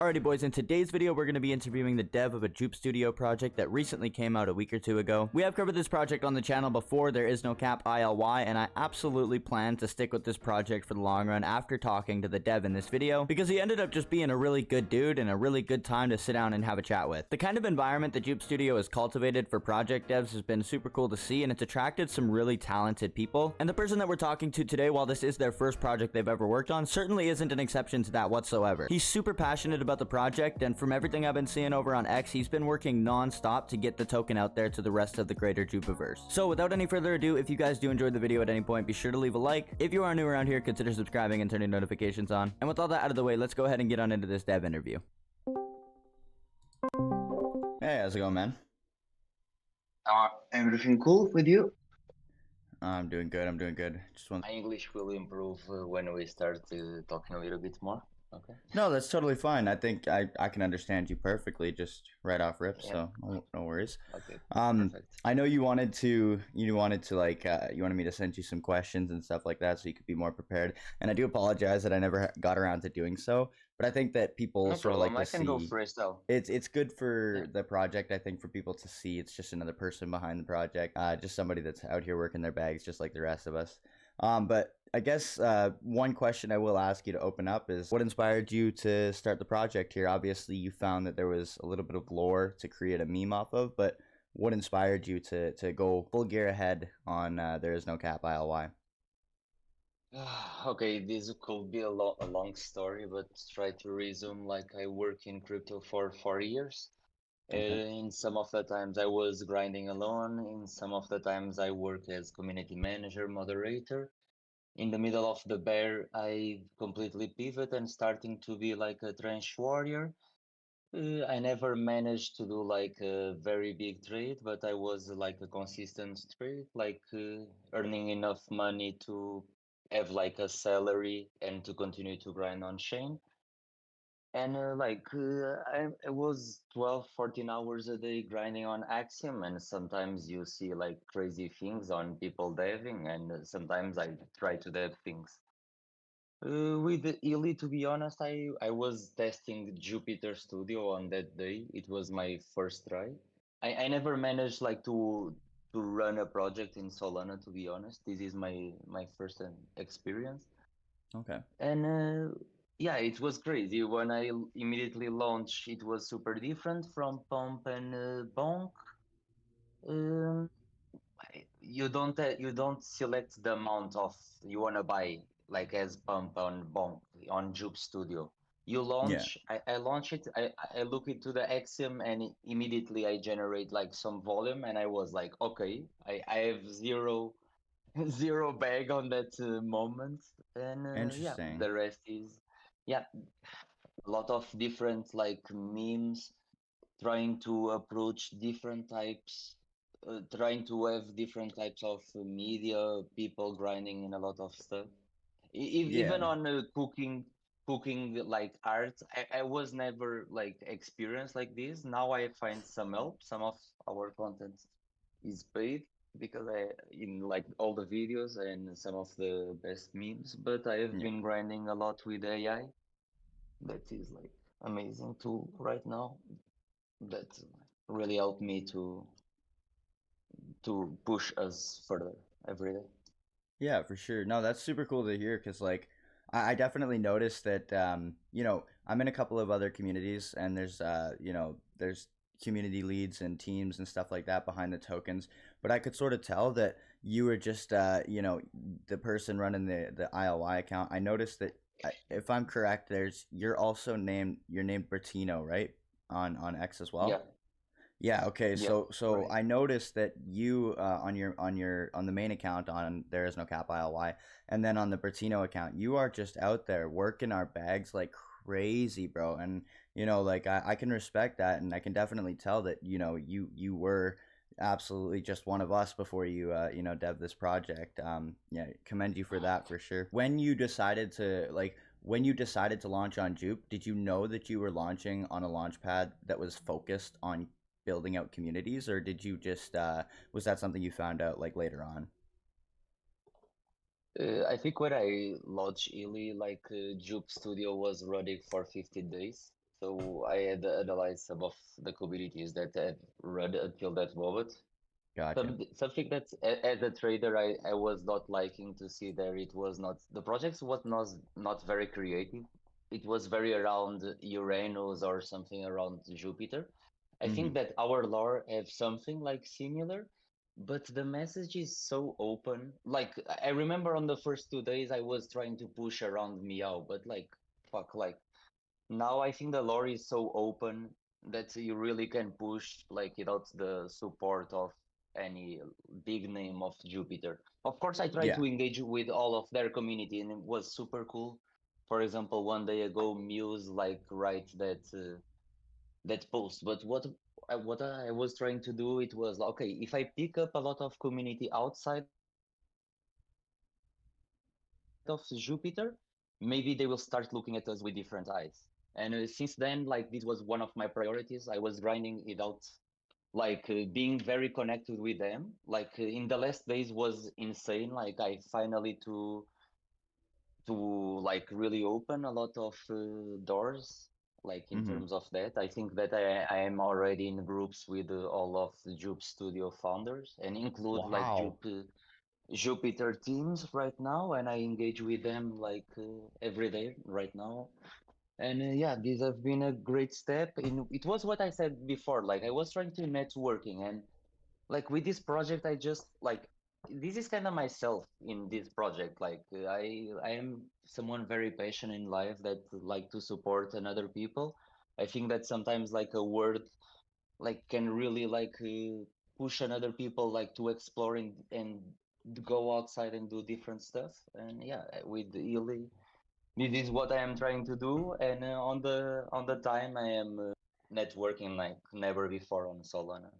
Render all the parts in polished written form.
Alrighty boys, in today's video we're going to be interviewing the dev of a Jup Studio project that recently came out a week or two ago. We have covered this project on the channel before, there is no cap ILY, and I absolutely plan to stick with this project for the long run after talking to the dev in this video, because he ended up just being a really good dude and a really good time to sit down and have a chat with. The kind of environment that Jup Studio has cultivated for project devs has been super cool to see, and it's attracted some really talented people. And the person that we're talking to today, while this is their first project they've ever worked on, certainly isn't an exception to that whatsoever. He's super passionate about the project, and from everything I've been seeing over on X, he's been working non-stop to get the token out there to the rest of the greater Jupiverse. So without any further ado, if you guys do enjoy the video at any point, be sure to leave a like. If you are new around here, consider subscribing and turning notifications on. And with all that out of the way, let's go ahead and get on into this dev interview. Hey, how's it going, man? Everything cool with you? I'm doing good. I'm doing good. Just want. My English will improve when we start talking a little bit more. Okay. No, that's totally fine. I think I can understand you perfectly just right off rip, Yeah. so no worries. Okay. Perfect. I know you wanted like you wanted me to send you some questions and stuff like that so you could be more prepared. And I do apologize that I never got around to doing so, but I think that people No sort problem. of like to I can go see freestyle. it's good for the project, I think, for people to see it's just another person behind the project, just somebody that's out here working their bags just like the rest of us. But I guess one question I will ask you to open up is what inspired you to start the project here? Obviously, you found that there was a little bit of lore to create a meme off of, but what inspired you to go full gear ahead on There Is No Cap ILY? Okay, this could be a long story, but try to resume. Like I work in crypto for 4 years. Okay. In some of the times I was grinding alone. In some of the times I work as community manager, moderator. In the middle of the bear, I completely pivot and starting to be like a trench warrior. I never managed to do like a very big trade, but I was like a consistent trade, like earning enough money to have like a salary and to continue to grind on chain. And I was 12, 14 hours a day grinding on Axiom, and sometimes you see like crazy things on people deving, and sometimes I try to dev things. With the Illy, to be honest, I was testing Jupyter Studio on that day. It was my first try. I never managed like to run a project in Solana, to be honest. This is my first experience. Okay. And yeah, it was crazy. When I immediately launched, it was super different from Pump and Bonk. Um, you don't select the amount of you want to buy like as Pump on Bonk on Jup Studio. You Yeah. launch, I launch it, I look into the Axiom and immediately I generate like some volume and I was like, okay, I have zero zero bag on that moment, and yeah, Interesting. the rest is yeah, a lot of different like memes trying to approach different types, trying to have different types of media, people grinding in a lot of stuff. Even Yeah. on cooking like art, I was never like experienced like this. Now I find some help. Some of our content is paid because I in like all the videos and some of the best memes, but I have Yeah. been grinding a lot with AI. That is like amazing tool right now that really helped me to push us further every day. Yeah, for sure. No, that's super cool to hear because, like, I definitely noticed that, I'm in a couple of other communities and there's community leads and teams and stuff like that behind the tokens. But I could sort of tell that you were just, the person running the ILY account. I noticed that, if I'm correct, you're named Bertino, right? On X as Yeah, well. Yeah, okay. yeah, So right. I noticed that you on the main account on There Is No Cap ILY, and then on the Bertino account, you are just out there working our bags like crazy, bro. And like I can respect that, and I can definitely tell that you were absolutely just one of us before you dev this project. Yeah, commend you for that for sure. When you decided to launch on Jupe, did you know that you were launching on a launch pad that was focused on building out communities, or did you just was that something you found out like later on? I think when I launched Illy, like Jup Studio was running for 50 days. So I had analyzed some of the communities that I've run until that moment. Gotcha. Something that as a trader I was not liking to see there. It was not the projects was not very creative. It was very around Uranus or something around Jupiter. I think Mm-hmm. that our lore have something like similar, but the message is so open. Like I remember on the first 2 days I was trying to push around Meow, but like fuck, like now I think the lore is so open that you really can push like without the support of any big name of Jupiter. Of course, I tried Yeah. to engage with all of their community and it was super cool. For example, one day ago, Muse like write that post, but what I was trying to do it was okay, if I pick up a lot of community outside of Jupiter, maybe they will start looking at us with different eyes. And since then, like this was one of my priorities. I was grinding without being very connected with them. Like in the last days was insane. Like I finally to like really open a lot of doors like in Mm-hmm. terms of that. I think that I am already in groups with all of the Jup Studio founders and include like Wow. Jupiter teams right now, and I engage with them like every day right now. And yeah, this has been a great step. In it was what I said before. Like I was trying to networking, and like with this project, I just like this is kind of myself in this project. Like I am someone very patient in life that like to support another people. I think that sometimes like a word like can really like push another people like to explore and go outside and do different stuff. And yeah, with Illy, this is what I am trying to do. And on the time, I am networking like never before on Solana.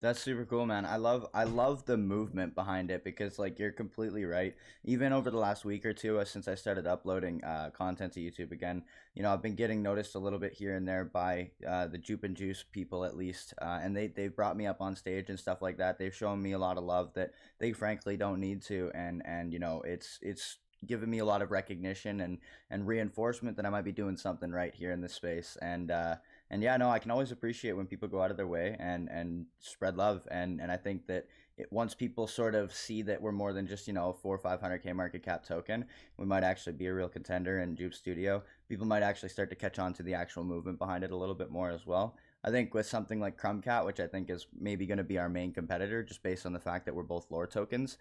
That's super cool, man. I love the movement behind it because like you're completely right. Even over the last week or two, since I started uploading content to YouTube again, I've been getting noticed a little bit here and there by the Jupe and Juice people at least, and they've brought me up on stage and stuff like that. They've shown me a lot of love that they frankly don't need to, and it's given me a lot of recognition and reinforcement that I might be doing something right here in this space, and yeah, no, I can always appreciate when people go out of their way and spread love, and I think that once people sort of see that we're more than just 4 or 500K market cap token, we might actually be a real contender in Jupe Studio. People might actually start to catch on to the actual movement behind it a little bit more as well. I think with something like Crumb, which I think is maybe going to be our main competitor, just based on the fact that we're both lore tokens.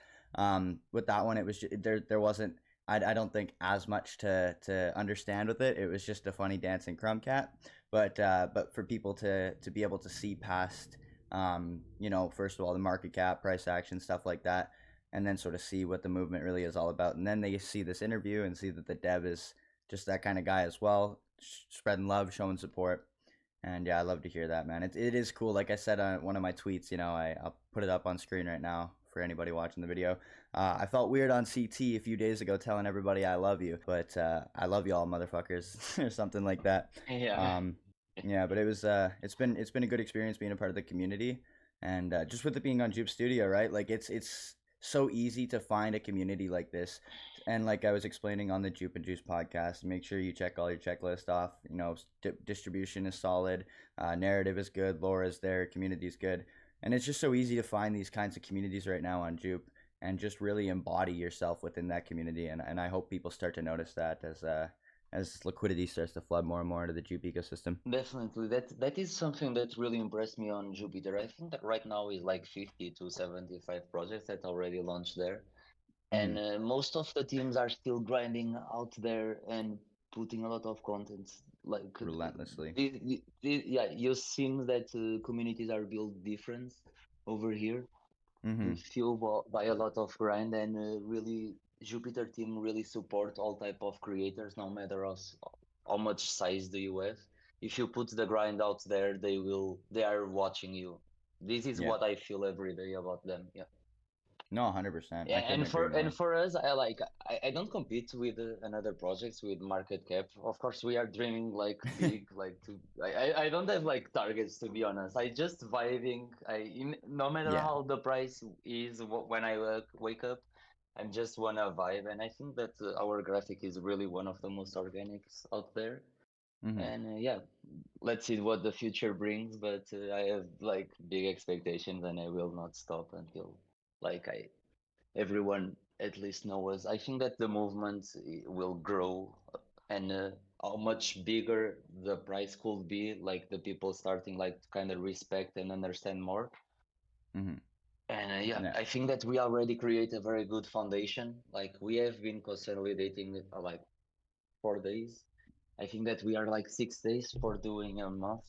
With that one, it was there wasn't. I don't think as much to understand with it. It was just a funny dancing Crumb, but for people to be able to see past first of all the market cap, price action, stuff like that, and then sort of see what the movement really is all about, and then they see this interview and see that the dev is just that kind of guy as well, spreading love, showing support. And yeah, I love to hear that, man. It is cool. Like I said on one of my tweets, I'll put it up on screen right now for anybody watching the video. I felt weird on CT a few days ago telling everybody I love you, but I love you all, motherfuckers, or something like that. Yeah. Um, yeah, but it's been a good experience being a part of the community, and just with it being on Jupe Studio, right? Like it's so easy to find a community like this, and like I was explaining on the Jupe and Juice podcast, make sure you check all your checklist off. Distribution is solid, narrative is good, lore is there, community is good, and it's just so easy to find these kinds of communities right now on Jupe and just really embody yourself within that community. And I hope people start to notice that as liquidity starts to flood more and more into the Jupe ecosystem. Definitely. That is something that really impressed me on Jupiter. I think that right now is like 50 to 75 projects that already launched there. Mm-hmm. And most of the teams are still grinding out there and putting a lot of content. Like, Relentlessly. yeah, you seem that communities are built different over here. Mm-hmm. Fueled by a lot of grind and really Jupiter team really support all type of creators no matter how much size do you have. If you put the grind out there, they are watching you. This is Yeah. what I feel every day about them. Yeah. No, 100%. Yeah, I couldn't agree and more. for us, I don't compete with another projects with market cap. Of course, we are dreaming like big, like to. I don't have like targets to be honest. I just vibing. No matter Yeah. how the price is when I wake up, I'm just wanna vibe, and I think that our graphic is really one of the most organics out there. Mm-hmm. And yeah, let's see what the future brings. But I have like big expectations, and I will not stop until like I everyone at least knows. I think that the movement will grow, and how much bigger the price could be, like the people starting like to kind of respect and understand more. Mm-hmm. And yeah, Yeah. I think that we already create a very good foundation. Like we have been consolidating it, like 4 days. I think that we are like 6 days for doing a month.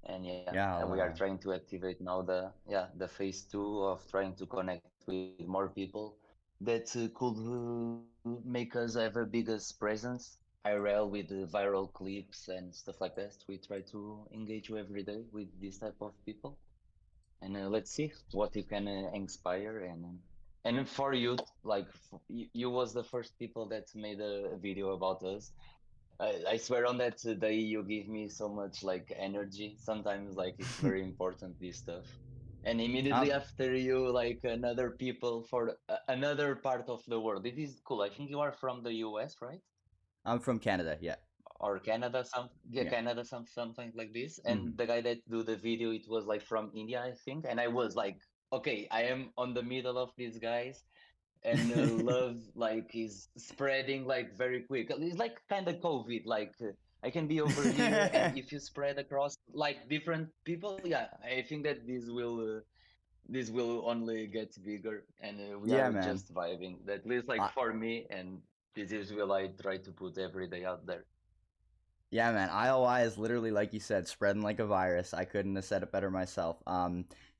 And yeah, Yeah. and we are trying to activate now the phase two of trying to connect with more people that could make us have a biggest presence IRL with viral clips and stuff like that. We try to engage you every day with this type of people, and let's see what you can inspire. And for you, like you was the first people that made a video about us. I swear on that day you give me so much like energy. Sometimes like it's very important this stuff. And immediately I'm after you, like another people for another part of the world. It is cool. I think you are from the US, right? I'm from Canada. Yeah. Or Canada, Yeah. Canada, something like this. Mm-hmm. And the guy that do the video, it was like from India, I think. And I was like, okay, I am on the middle of these guys, and love like is spreading like very quick. It's like kind of COVID. Like I can be over here, and if you spread across like different people, yeah, I think that this will only get bigger, and we Yeah, are man. just vibing. At least like I, for me, and this is what I try to put every day out there. Yeah, man. IOI is literally like you said, spreading like a virus. I couldn't have said it better myself.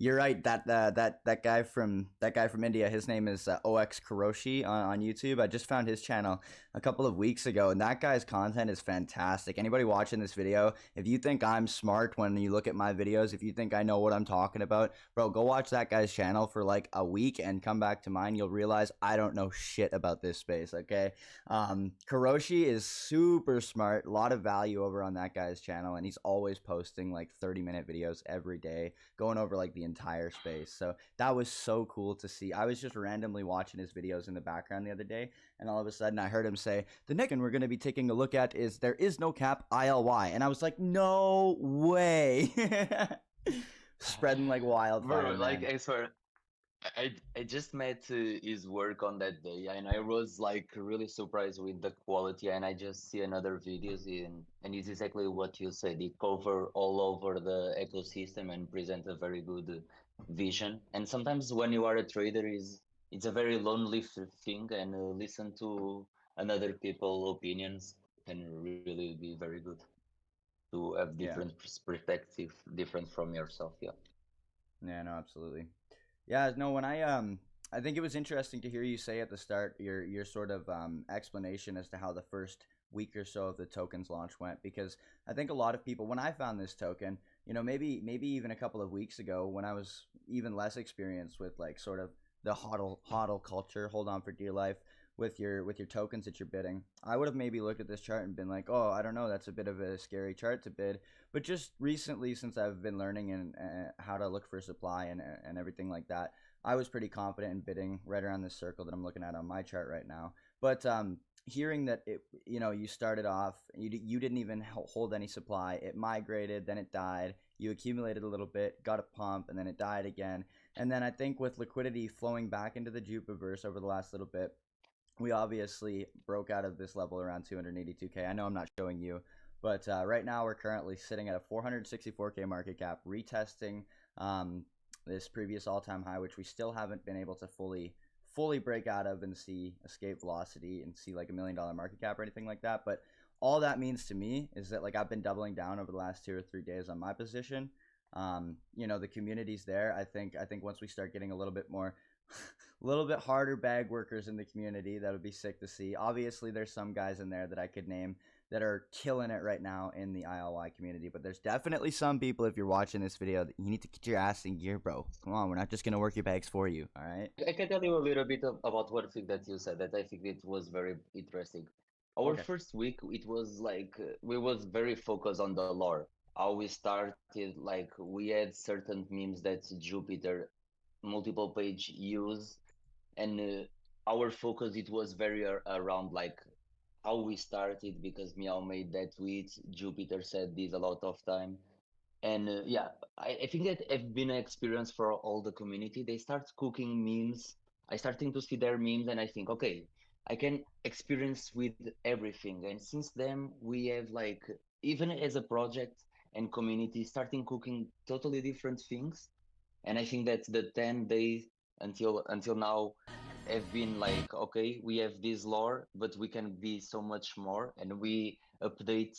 You're right. That guy from India. His name is OX Kuroshi on YouTube. I just found his channel a couple of weeks ago, and that guy's content is fantastic. Anybody watching this video, if you think I'm smart when you look at my videos, if you think I know what I'm talking about, bro, go watch that guy's channel for like a week and come back to mine. You'll realize I don't know shit about this space. Okay. Kuroshi is super smart, a lot of value over on that guy's channel, and he's always posting like 30-minute videos every day, going over like the entire space. So that was so cool to see. I was just randomly watching his videos in the background the other day, and all of a sudden I heard him say, the next one we're going to be taking a look at is There Is No Cap ILY. And I was like, no way. Spreading like wildfire, Bro, like man. I swear, I just met his work on that day, and I was like really surprised with the quality. And I just see another videos and it's exactly what you said. It cover all over the ecosystem and present a very good vision. And sometimes when you are a trader, is it's a very lonely thing, and listen to another people opinions can really be very good to have Yeah. different perspective, different from yourself. Yeah. Yeah, no, absolutely. Yeah, no, I think it was interesting to hear you say at the start your sort of explanation as to how the first week or so of the token's launch went, because I think a lot of people, when I found this token, maybe even a couple of weeks ago when I was even less experienced with like sort of the hodl culture, hold on for dear life, with your tokens that you're bidding, I would have maybe looked at this chart and been like, oh, I don't know, that's a bit of a scary chart to bid. But just recently, since I've been learning and how to look for supply and everything like that, I was pretty confident in bidding right around this circle that I'm looking at on my chart right now. But hearing that you started off, you didn't even hold any supply. It migrated, then it died. You accumulated a little bit, got a pump, and then it died again. And then I think with liquidity flowing back into the Jupiverse over the last little bit, we obviously broke out of this level around 282K. I know I'm not showing you, but right now we're currently sitting at a 464K market cap, retesting this previous all-time high, which we still haven't been able to fully break out of and see escape velocity and see like $1 million market cap or anything like that. But all that means to me is that like I've been doubling down over the last 2 or 3 days on my position. The community's there. I think once we start getting a little bit more a little bit harder bag workers in the community, that would be sick to see. Obviously there's some guys in there that I could name that are killing it right now in the ILY community, but there's definitely some people, if you're watching this video, that you need to get your ass in gear, bro. Come on, we're not just gonna work your bags for you, all right? I can tell you a little bit about one thing that you said that I think it was very interesting. Our Okay. first week, it was like we was very focused on the lore. How we started, like we had certain memes that Jupiter multiple page use, and our focus it was very around like how we started, because Meow made that tweet. Jupiter said this a lot of time. And yeah, I think that have been an experience for all the community. They start cooking memes. I starting to see their memes, and I think, okay, I can experience with everything. And since then, we have like, even as a project and community, starting cooking totally different things. And I think that the 10 days until now have been like, okay, we have this lore, but we can be so much more, and we update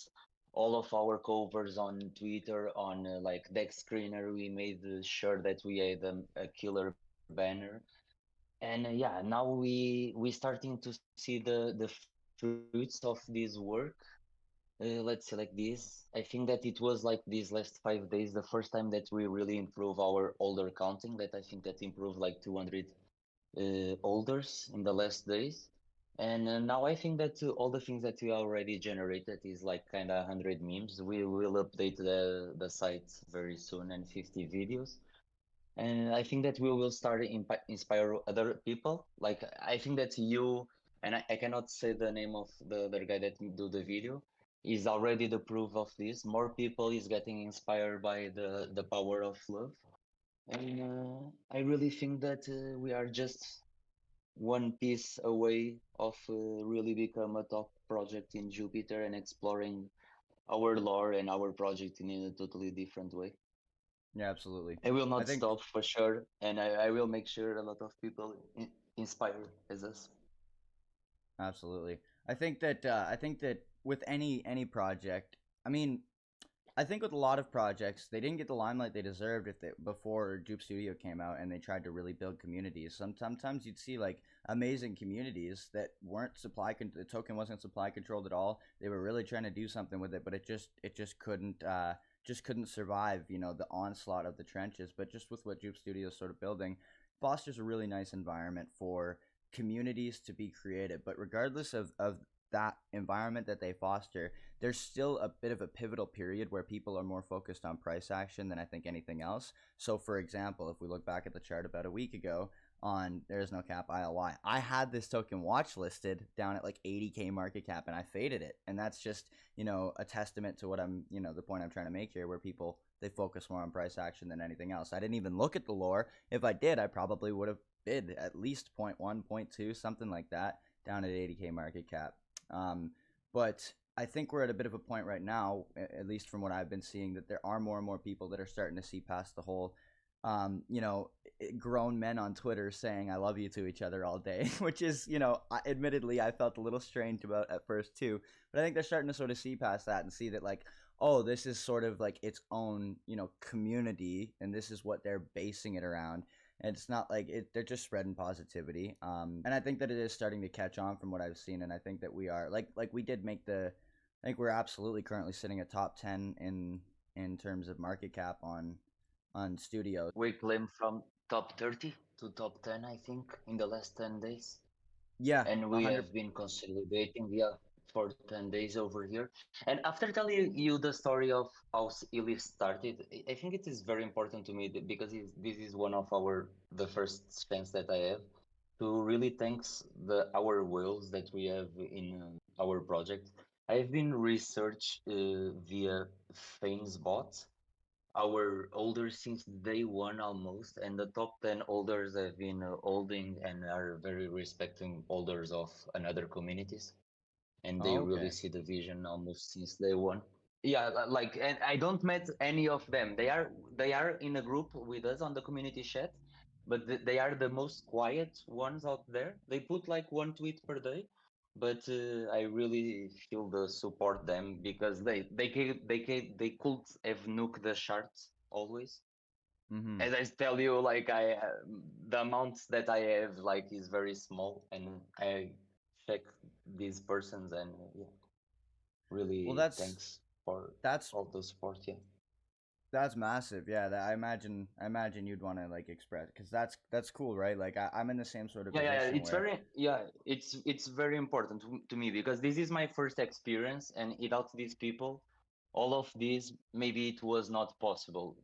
all of our covers on Twitter, on like deck screener. We made sure that we had a killer banner, and yeah, now we starting to see the fruits of this work. Let's say like this. I think that it was like these last 5 days, the first time that we really improve our older counting. That I think that improved like 200 holders in the last days. And now I think that all the things that we already generated is like kind of 100 memes. We will update the site very soon, and 50 videos. And I think that we will start inspire other people. Like I think that you, and I cannot say the name of the other guy that do the video, is already the proof of this. More people is getting inspired by the power of love. And I really think that we are just one piece away of really become a top project in Jupiter and exploring our lore and our project in a totally different way. Yeah, absolutely. I will I not think stop for sure, and I will make sure a lot of people inspire as us. absolutely. I think that with any project, I mean, I think with a lot of projects, they didn't get the limelight they deserved if they, before Jup Studio came out and they tried to really build communities. Sometimes you'd see like amazing communities that weren't the token wasn't supply controlled at all. They were really trying to do something with it, but it just couldn't survive, you know, the onslaught of the trenches. But just with what Jup Studio is sort of building, fosters a really nice environment for communities to be created. But regardless of that environment that they foster, there's still a bit of a pivotal period where people are more focused on price action than I think anything else. So, for example, if we look back at the chart about a week ago on There Is No Cap ILY, I had this token watch listed down at like 80K market cap and I faded it. And that's just, you know, a testament to what the point I'm trying to make here, where people, they focus more on price action than anything else. I didn't even look at the lore. If I did, I probably would have bid at least point 0.1, point 0.2, something like that, down at 80K market cap. But I think we're at a bit of a point right now, at least from what I've been seeing, that there are more and more people that are starting to see past the whole, you know, grown men on Twitter saying "I love you" to each other all day, which is, you know, admittedly I felt a little strange about at first too. But I think they're starting to sort of see past that and see that like, oh, this is sort of like its own, you know, community, and this is what they're basing it around. And it's not like they're just spreading positivity. And I think that it is starting to catch on from what I've seen. And I think that we are like we did make I think we're absolutely currently sitting at top 10 in terms of market cap on studios. We climb from top 30 to top 10, I think, in the last 10 days. Yeah, And a we hundred. have been consolidating, yeah, for 10 days over here. And after telling you the story of how Elif started, I think it is very important to me because this is one of the first chance that I have to really thanks our whales that we have in our project. I've been research via Fame's bot our holders since day one almost, and the top 10 holders have been holding and are very respecting holders of another communities, and they Oh, really okay. see the vision almost since day one. Yeah, like, and I don't met any of them. They are in a group with us on the community chat, but they are the most quiet ones out there. They put like one tweet per day, but I really feel the support them because they could have nuked the charts always. Mm-hmm. As I tell you, like the amounts that I have like is very small, and I check these persons, and yeah, Well, really thanks for that's all the support. Yeah. that's massive. Yeah, I imagine you'd want to like express, because that's cool, right? Like I'm in the same sort of Yeah, position it's where. very, it's very important to me because this is my first experience, and without these people, all of this maybe it was not possible.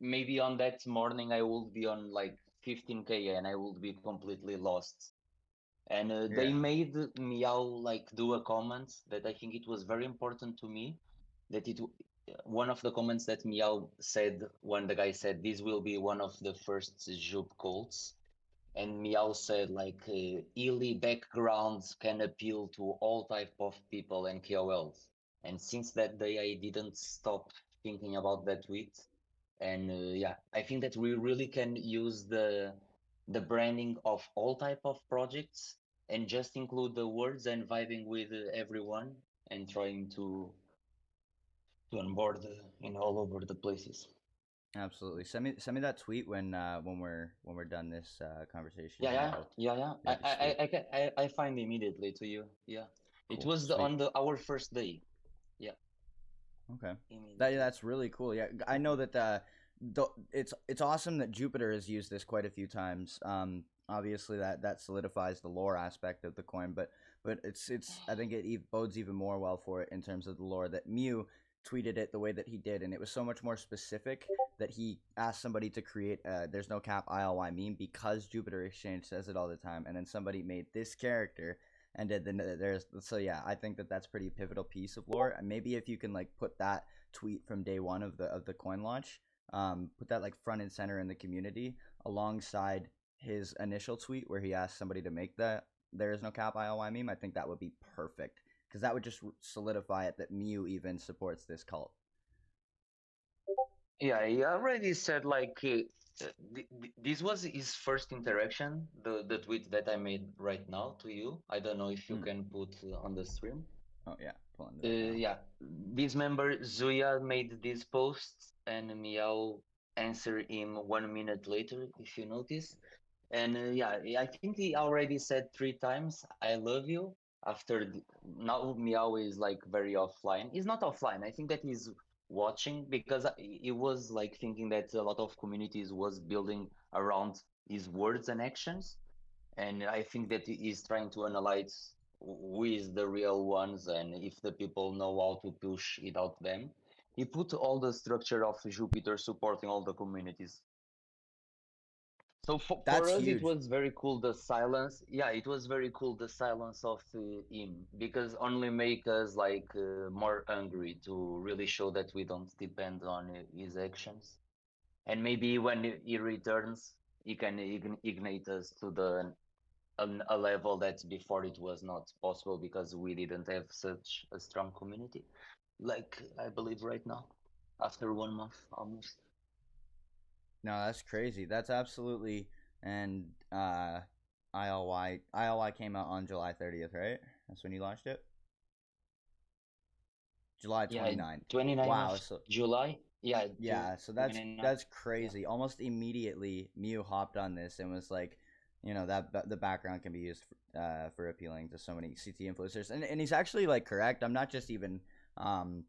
Maybe on that morning I would be on like 15K and I would be completely lost. And they Yeah. made Meow like do a comment that I think it was very important to me. That one of the comments that Meow said when the guy said this will be one of the first Jup cults, and Meow said like Ely backgrounds can appeal to all type of people and KOLs. And since that day, I didn't stop thinking about that tweet. And yeah, I think that we really can use the branding of all type of projects and just include the words and vibing with everyone and trying to onboard in all over the places. Absolutely. Send me that tweet when we're done this conversation Yeah, here. yeah, That'll yeah, yeah. that'll be sweet. I find immediately to you. Yeah, it Cool. was Sweet. on our first day. Yeah, Okay. immediately. That's really cool. Yeah, I know that it's awesome that Jupiter has used this quite a few times. Obviously that solidifies the lore aspect of the coin, but it's I think it bodes even more well for it in terms of the lore that Mew tweeted it the way that he did, and it was so much more specific that he asked somebody to create there's no cap ILY meme because Jupiter Exchange says it all the time, and then somebody made this character and then there's so yeah, I think that that's pretty pivotal piece of lore. And maybe if you can like put that tweet from day one of the coin launch, put that like front and center in the community alongside his initial tweet where he asked somebody to make that there is no cap IOI meme. I think that would be perfect because that would just solidify it that Mew even supports this cult. Yeah, he already said like this was his first interaction. The tweet that I made right now to you. I don't know if you Mm. can put on the stream. Oh yeah, pulling it up now. Yeah, this member Zuya made this post and Meow answered him 1 minute later, if you notice. And yeah, I think he already said 3 times, I love you. After now, Meow is like very offline. He's not offline. I think that he's watching because he was like thinking that a lot of communities was building around his words and actions, and I think that he's trying to analyze who is the real ones and if the people know how to push it out them. He put all the structure of Jupiter supporting all the communities. So for That's us, it huge. was very cool the silence. Yeah, it was very cool the silence of him because only make us like more hungry to really show that we don't depend on his actions. And maybe when he returns, he can ignite us to a level that before it was not possible because we didn't have such a strong community. Like I believe right now, after 1 month almost. No, that's crazy. That's absolutely and ILY came out on July 30th, right? That's when you launched it. July Yeah, 29. 29 of Wow. So July. Yeah, yeah, so that's 29. that's Yeah. crazy. Almost immediately, Mew hopped on this and was like, that the background can be used for appealing to so many CT influencers, and he's actually like correct. I'm not just even um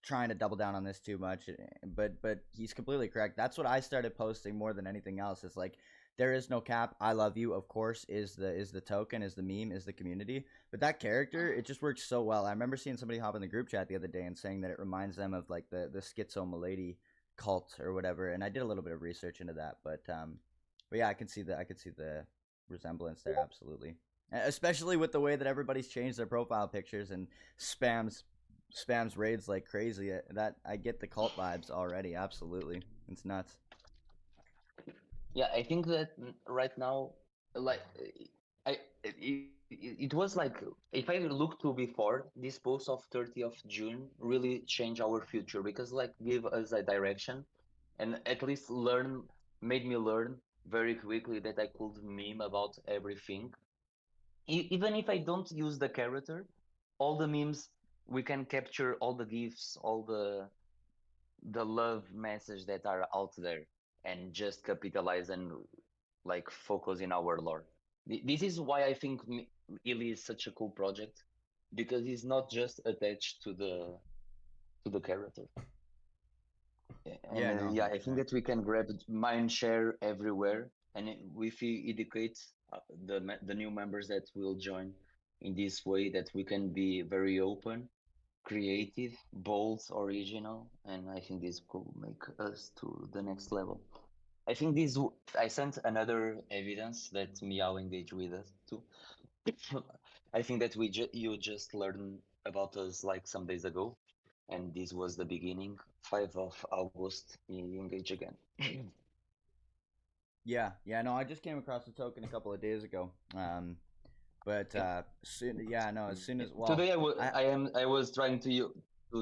trying to double down on this too much, but he's completely correct. That's what I started posting more than anything else. Is like there is no cap. I love you, of course, is the token, is the meme, is the community. But that character, it just works so well. I remember seeing somebody hop in the group chat the other day and saying that it reminds them of like the schizo milady cult or whatever. And I did a little bit of research into that, but yeah, I could see the resemblance there absolutely. Especially with the way that everybody's changed their profile pictures and spams raids like crazy. That I get the cult vibes already. Absolutely, it's nuts. Yeah, I think that right now, like, it was like if I look to before this post of 30th of June really change our future because like give us a direction and at least made me learn very quickly that I could meme about everything. Even if I don't use the character, all the memes we can capture all the gifs, all the love message that are out there and just capitalize and like focus in our lore. This is why I think Ili is such a cool project because it's not just attached to the character. And Yeah, no, yeah, hundred I think percent. that we can grab mind share everywhere, and if we educate the new members that will join in this way, that we can be very open, creative, bold, original, and I think this could make us to the next level. I think I sent another evidence that Meow engaged with us too. I think that you just learned about us like some days ago, and this was the beginning. 5 of August, we engage again. Yeah, no, I just came across the token a couple of days ago. But Okay. soon, yeah, no, as soon as well, Today I I was trying to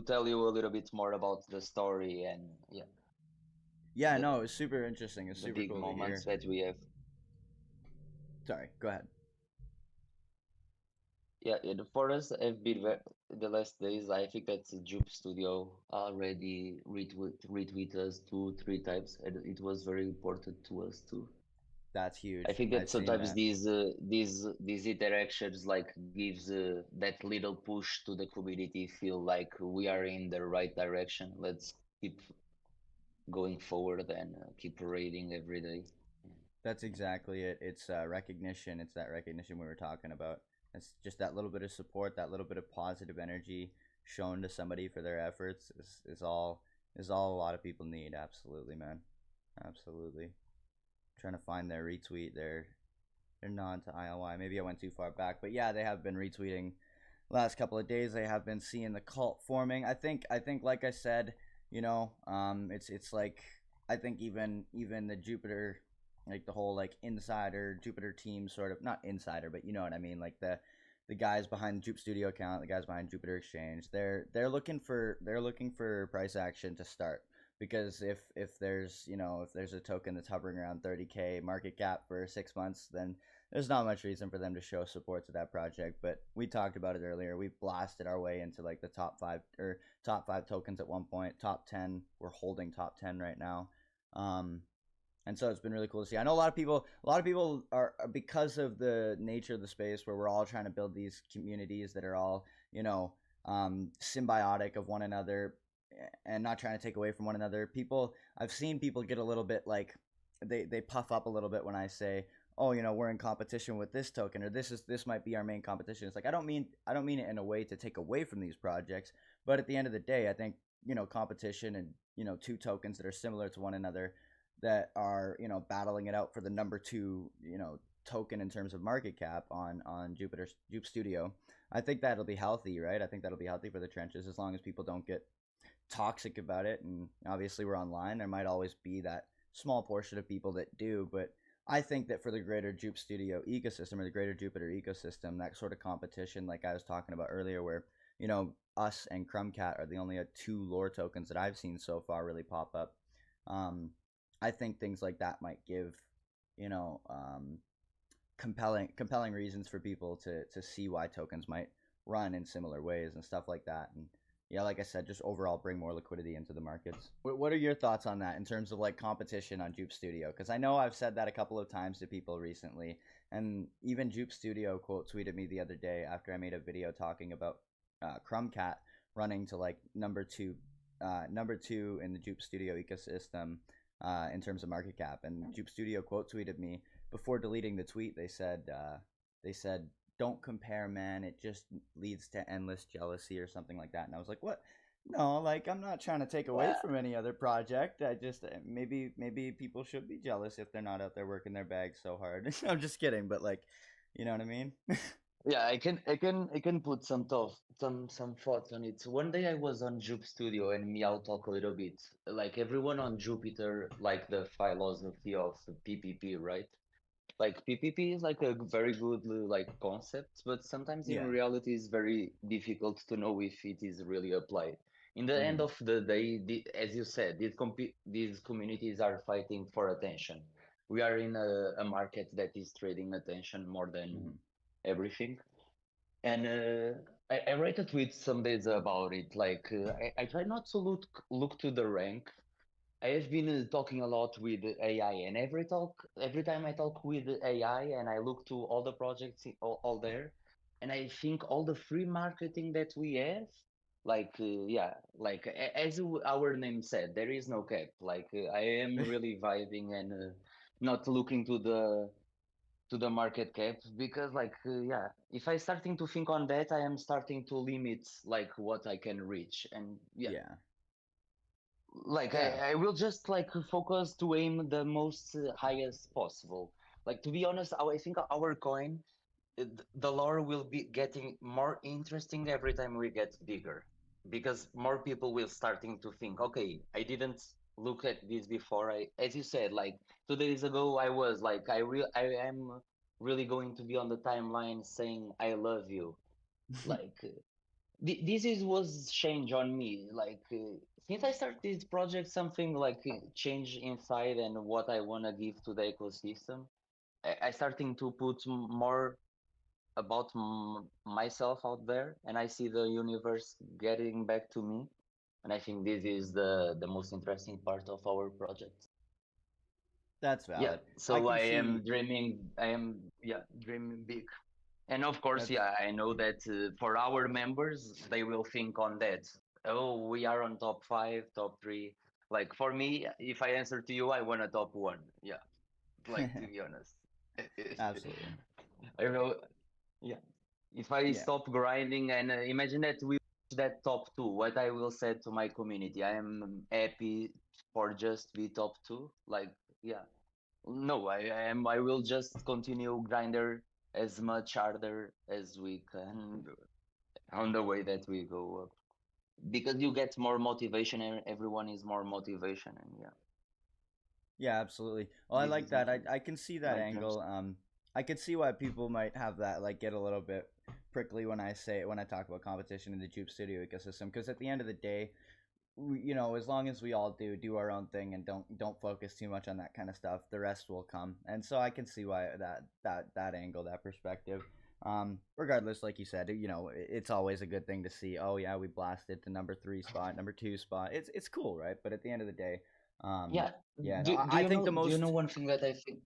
tell you a little bit more about the story and yeah, yeah, the no, it was super interesting. It's the super big cool to moments hear. that we have. Sorry, go ahead. Yeah, for us, have been the last days. I think that Jup Studio already retweet us 2, 3 times, and it was very important to us too. That's I huge. think that I've seen sometimes that. these interactions like gives that little push to the community. Feel like we are in the right direction. Let's keep going forward and keep raiding every day. That's exactly it. It's recognition. It's that recognition we were talking about. It's just that little bit of support, that little bit of positive energy shown to somebody for their efforts is all a lot of people need. Absolutely, man. Absolutely. Trying to find their retweet, their nod to ILY. Maybe I went too far back, but yeah, they have been retweeting last couple of days. They have been seeing the cult forming. I think like I said, it's like I think even the Jupiter, like the whole like insider Jupiter team, sort of, not insider, but you know what I mean, like the guys behind the Jup Studio account, the guys behind Jupiter Exchange, they're looking for price action to start, because if there's a token that's hovering around 30K market cap for 6 months, then there's not much reason for them to show support to that project. But we talked about it earlier. We blasted our way into like the top five tokens at one point. Top 10. We're holding top 10 right now. Um, and so it's been really cool to see. I know a lot of people are, because of the nature of the space where we're all trying to build these communities that are all symbiotic of one another, and not trying to take away from one another. I've seen people get a little bit like, they puff up a little bit when I say, oh, we're in competition with this token, or this might be our main competition. It's like, I don't mean it in a way to take away from these projects, but at the end of the day, I think competition, and two tokens that are similar to one another, that are battling it out for the number two token in terms of market cap on Jup Studio. I think that'll be healthy, right? I think that'll be healthy for the trenches, as long as people don't get toxic about it. And obviously, we're online. There might always be that small portion of people that do, but I think that for the greater Jup Studio ecosystem, or the greater Jupiter ecosystem, that sort of competition, like I was talking about earlier, where us and Crumb are the only two lore tokens that I've seen so far really pop up. Um, I think things like that might give you know compelling reasons for people to see why tokens might run in similar ways and stuff like that. And yeah, like I said, just overall bring more liquidity into the markets. What are your thoughts on that in terms of like competition on Jup Studio? Because I know I've said that a couple of times to people recently, and even Jup Studio quote tweeted me the other day after I made a video talking about Crumb running to like number two in the Jup Studio ecosystem in terms of market cap. And Jup Studio quote tweeted me before deleting the tweet. They said, "Don't compare, man. It just leads to endless jealousy," or something like that. And I was like, "What? No, like I'm not trying to take away Well, from any other project. I just maybe people should be jealous if they're not out there working their bags so hard." I'm just kidding, but like, you know what I mean? yeah, I can put some thoughts on it. One day I was on Jup Studio and me, I'll talk a little bit. Like everyone on Jupiter, like the philosophy of PPP, right? Like PPP is like a very good like concept, but sometimes in Yeah. reality it's very difficult to know if it is really applied. In the end Mm-hmm. of the day, as you said, these communities are fighting for attention. We are in a market that is trading attention more than Mm-hmm. everything. And I write a tweet some days about it. Like I try not to look to the rank. I have been talking a lot with AI, and every time I talk with AI, and I look to all the projects all there, and I think all the free marketing that we have, like yeah, like our name said, there is no cap. Like I am really vibing and not looking to the market cap because like yeah, if I starting to think on that, I am starting to limit like what I can reach, and yeah, Yeah. like Yeah. I will just like focus to aim the most highest possible. Like to be honest, I think our coin the lore will be getting more interesting every time we get bigger, because more people will starting to think, okay, I didn't look at this before. As you said, like 2 days ago, I was like, I am really going to be on the timeline saying I love you. Like this is was change on me. Like since I started this project, something like change inside and what I wanna give to the ecosystem. I starting to put more about myself out there, and I see the universe getting back to me, and I think this is the most interesting part of our project. That's Yeah, valid. I so can I see am dreaming, I am, yeah, dreaming big. And of course, that's yeah, I know that for our members, they will think on that. Oh, we are on top five, top three. Like for me, if I answer to you, I want a top one. Yeah, like to be honest. absolutely. I know. Yeah. If I Yeah. stop grinding and imagine that we reach that top two, what I will say to my community, I am happy for just be top two. Like, yeah, no, I am. I will just continue grinder as much harder as we can on the way that we go up, because you get more motivation and everyone is more motivation, and yeah, Yeah, absolutely. Well, I this like is my that. thing, I can see that my dreams. angle. I can see why people might have that, like, get a little bit prickly when I talk about competition in the Jupe Studio ecosystem, because at the end of the day, as long as we all do our own thing and don't focus too much on that kind of stuff, the rest will come. And so I can see why that angle, that perspective. Regardless, like you said, it's always a good thing to see. Oh yeah, we blasted to number 3 spot, number 2 spot. It's cool, right? But at the end of the day, um, Yeah, yeah, no, do I you think know? the Do you know most one thing that I think?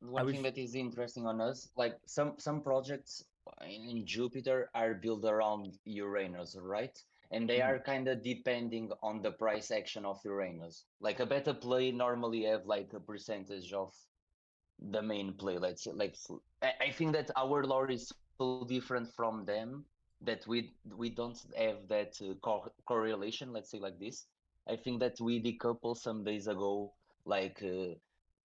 I One thing was. that is interesting on us, like some projects in Jupiter are built around Uranus, right? And they Mhm. are kind of depending on the price action of Uranus. Like a better play normally have like a percentage of the main play. Let's say, like I think that our lore is so different from them that we don't have that correlation. Let's say like this. I think that we decoupled some days ago, like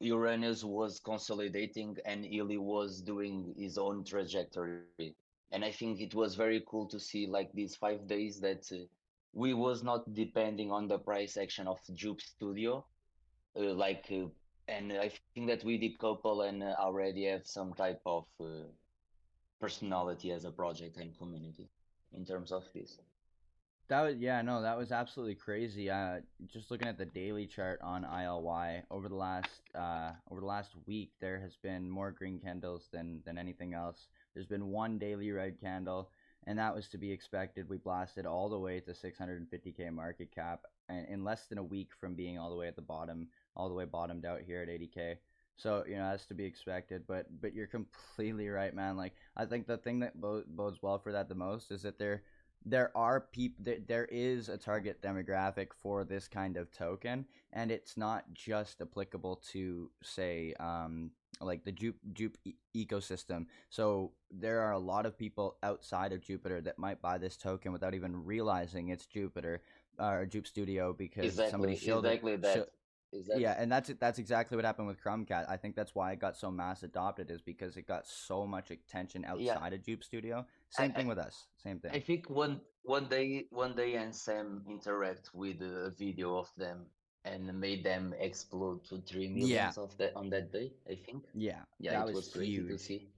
Uranus was consolidating and Ili was doing his own trajectory, and I think it was very cool to see like these 5 days that we was not depending on the price action of Jup Studio, like and I think that we decouple and already have some type of personality as a project and community in terms of this. That was yeah, no, that was absolutely crazy. Just looking at the daily chart on ILY over the last week, there has been more green candles than anything else. There's been one daily red candle, and that was to be expected. We blasted all the way to 650K market cap, and in less than a week from being all the way at the bottom, all the way bottomed out here at 80K. So that's to be expected. But you're completely right, man. Like I think the thing that bodes well for that the most is that there are people there is a target demographic for this kind of token, and it's not just applicable to, say, like the jupe ecosystem. So there are a lot of people outside of Jupiter that might buy this token without even realizing it's Jupiter or Jupe Studio, because somebody showed it Exactly show, that. Is that yeah, and that's exactly what happened with Crumb. I think that's why it got so mass adopted, is because it got so much attention yeah? outside of Jupe Studio. I, Same thing with us. Same I thing. think one day and Sam interact with a video of them and made them explode to 3 millions Yeah, of that on that day. I think. yeah, Yeah, that it was was crazy to huge. see.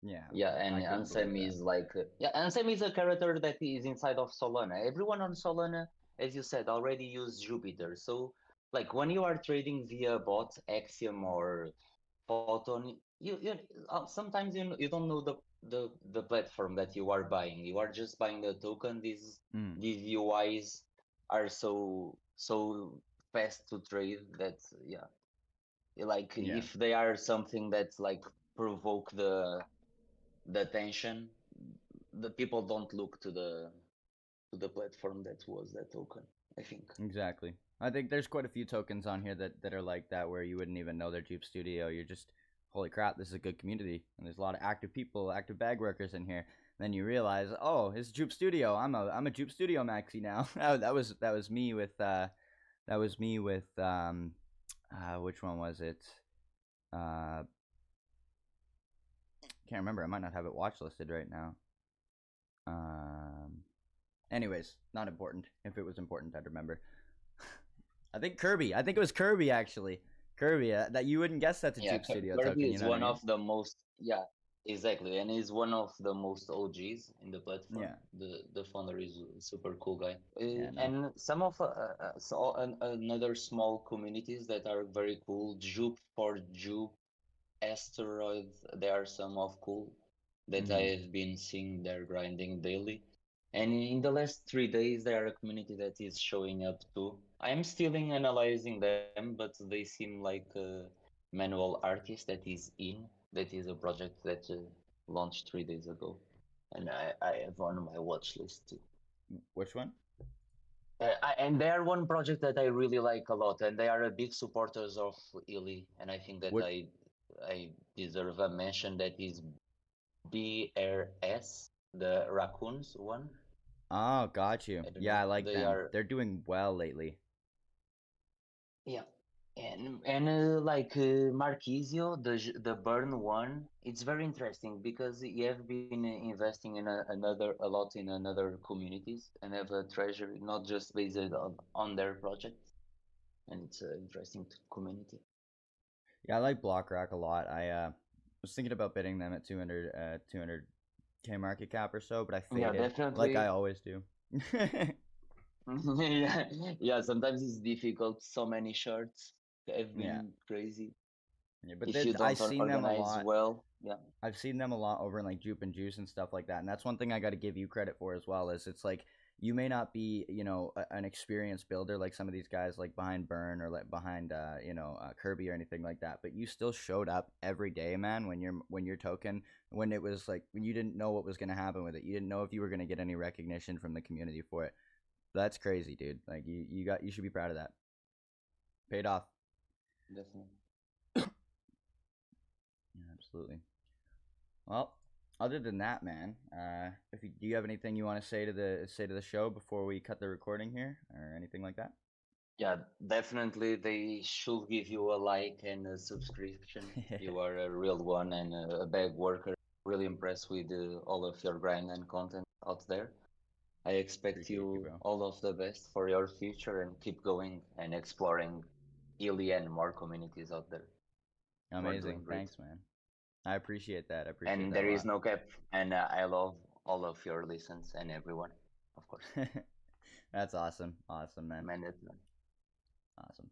Yeah, Yeah, and I couldn't believe Ansem that. is like yeah, Ansem is a character that is inside of Solana. Everyone on Solana, as you said, already use Jupiter. So like when you are trading via bot, Axiom or Photon, you sometimes you don't know the platform that you are buying. You are just buying the token. Mm, These UIs are so fast to trade that yeah, like yeah, if they are something that like provoke the attention, the people don't look to the platform that was that token, I think. exactly. I think there's quite a few tokens on here that are like that, where you wouldn't even know they're Jupe Studio. You're just, holy crap, this is a good community, and there's a lot of active people, active bag workers in here. Then you realize, oh, it's Jupe Studio. I'm a Jupe Studio maxi now. That was me with which one was it? Uh, can't remember. I might not have it watch listed right now. Anyways, not important. If it was important, I'd remember. I think Kirby. I think it was Kirby actually. Kirby. That you wouldn't guess that's a Yeah, Jup Studio Kirby token. You is know what I one mean? of the most, yeah, exactly, and he's one of the most OGs in the platform. Yeah. The founder is a super cool guy. Yeah. No. And some of another small communities that are very cool. Jup for Jup, Asteroid. There are some of cool that I Mm-hmm. have been seeing they're grinding daily. And in the last 3 days, there are a community that is showing up too. I'm still in analyzing them, but they seem like a manual artist that is in. That is a project that launched 3 days ago, and I have on my watch list too. Which one? And they are one project that I really like a lot, and they are a big supporters of Illy, and I think that What? I deserve a mention. That is BRS, the raccoons one. Oh, got you. I don't Yeah, know. I like They them. are, They're doing well lately. yeah, and like Marquisio, the Burn one, it's very interesting because you have been investing in a lot in another communities and have a treasury not just based on their projects, and it's an interesting community. Yeah, I like BlockRock a lot. I was thinking about bidding them at 200K market cap or so, but I Yeah, faded like I definitely. always do. Yeah, yeah. Sometimes it's difficult. So many shirts have Yeah. been crazy. Yeah, but If you I've don't seen them a organize lot. well, yeah. I've seen them a lot over in like Jupe and Juice and stuff like that. And that's one thing I got to give you credit for as well. Is it's like you may not be, an experienced builder like some of these guys like behind Burn or like behind, Kirby or anything like that. But you still showed up every day, man. When your token, when it was like when you didn't know what was gonna happen with it, you didn't know if you were gonna get any recognition from the community for it. That's crazy, dude. Like you should be proud of that. Paid off. Definitely. Yeah, absolutely. Well, other than that, man, if you, do you have anything you want to say to the show before we cut the recording here, or anything like that? Yeah, definitely they should give you a like and a subscription. You are a real one and a big worker. Really impressed with all of your grind and content out there. I expect Appreciate you, you bro. all of the best for your future and keep going and exploring Illy and more communities out there. You are Amazing. doing great. Thanks, man. I appreciate that. I appreciate And that a there is lot. no cap. And I love all of your listens and everyone, of course. That's awesome. Awesome, man. Man, Awesome.